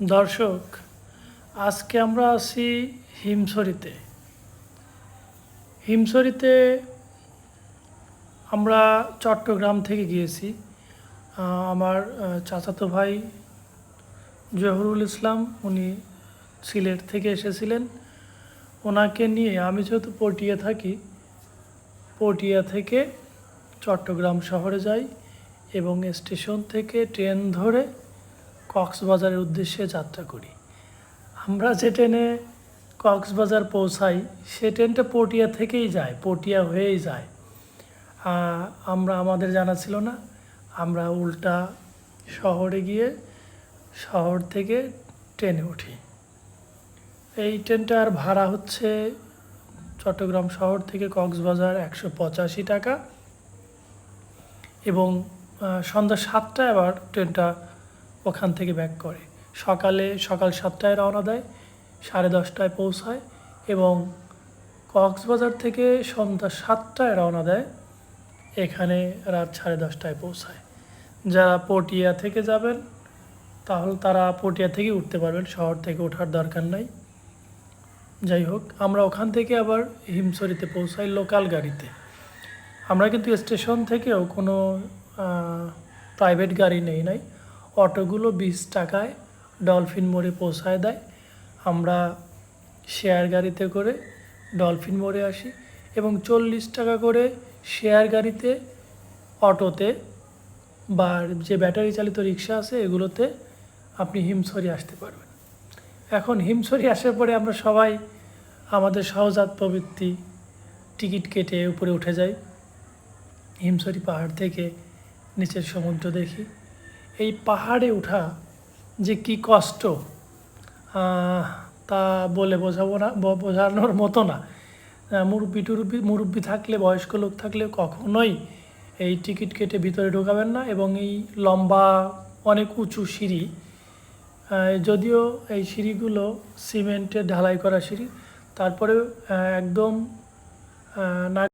দর্শক, আজকে আমরা আছি হিমছড়িতে। হিমছড়িতে আমরা চট্টগ্রাম থেকে গিয়েছি। আমার চাচাতো ভাই জহুরুল ইসলাম, উনি সিলেট থেকে এসেছিলেন। ওনাকে নিয়ে আমি যেহেতু পটিয়া থাকি, পটিয়া থেকে চট্টগ্রাম শহরে যাই এবং স্টেশন থেকে ট্রেন ধরে কক্সবাজারের উদ্দেশ্যে যাত্রা করি। আমরা যে ট্রেনে কক্সবাজার পৌঁছাই সে ট্রেনটা পটিয়া থেকেই যায়, পটিয়া হয়েই যায়। আমাদের জানা ছিল না, আমরা উল্টা শহরে গিয়ে শহর থেকে ট্রেনে উঠি। এই ট্রেনটার ভাড়া হচ্ছে চট্টগ্রাম শহর থেকে কক্সবাজার 185 টাকা এবং সন্ধ্যা 7টায় আবার ট্রেনটা ওখান থেকে ব্যাক করে। সকাল 7টায় রওনা দেয়, 10:30টায় পৌঁছায় এবং কক্সবাজার থেকে সন্ধ্যা 7টায় রওনা দেয়, এখানে রাত 10:30টায় পৌঁছায়। যারা পটিয়া থেকে যাবেন তাহলে তারা পটিয়া থেকে উঠতে পারবেন, শহর থেকে ওঠার দরকার নাই। যাই হোক, আমরা ওখান থেকে আবার হিমছড়িতে পৌঁছাই লোকাল গাড়িতে। আমরা কিন্তু স্টেশন থেকেও কোনো প্রাইভেট গাড়ি নেই নাই। অটোগুলো 20 টাকায় ডলফিন মোড়ে পৌঁছায় দেয়। আমরা শেয়ার গাড়িতে করে ডলফিন মোড়ে আসি এবং 40 টাকা করে শেয়ার গাড়িতে, অটোতে বা যে ব্যাটারি চালিত রিক্সা আছে এগুলোতে আপনি হিমছড়ি আসতে পারবেন। এখন হিমছড়ি আসার পরে আমরা সবাই আমাদের সহজাত প্রবৃত্তি টিকিট কেটে উপরে উঠে যাই। হিমছড়ি পাহাড় থেকে নিচের সমুদ্র দেখি। এই পাহাড়ে ওঠা যে কি কষ্ট তা বলে বোঝানোর মতো না। মুরব্বি থাকলে, বয়স্ক লোক থাকলে কখনোই এই টিকিট কেটে ভিতরে ঢোকাবেন না। এবং এই লম্বা অনেক উঁচু সিঁড়ি, যদিও এই সিঁড়িগুলো সিমেন্টের ঢালাই করা সিঁড়ি, তারপরেও একদম না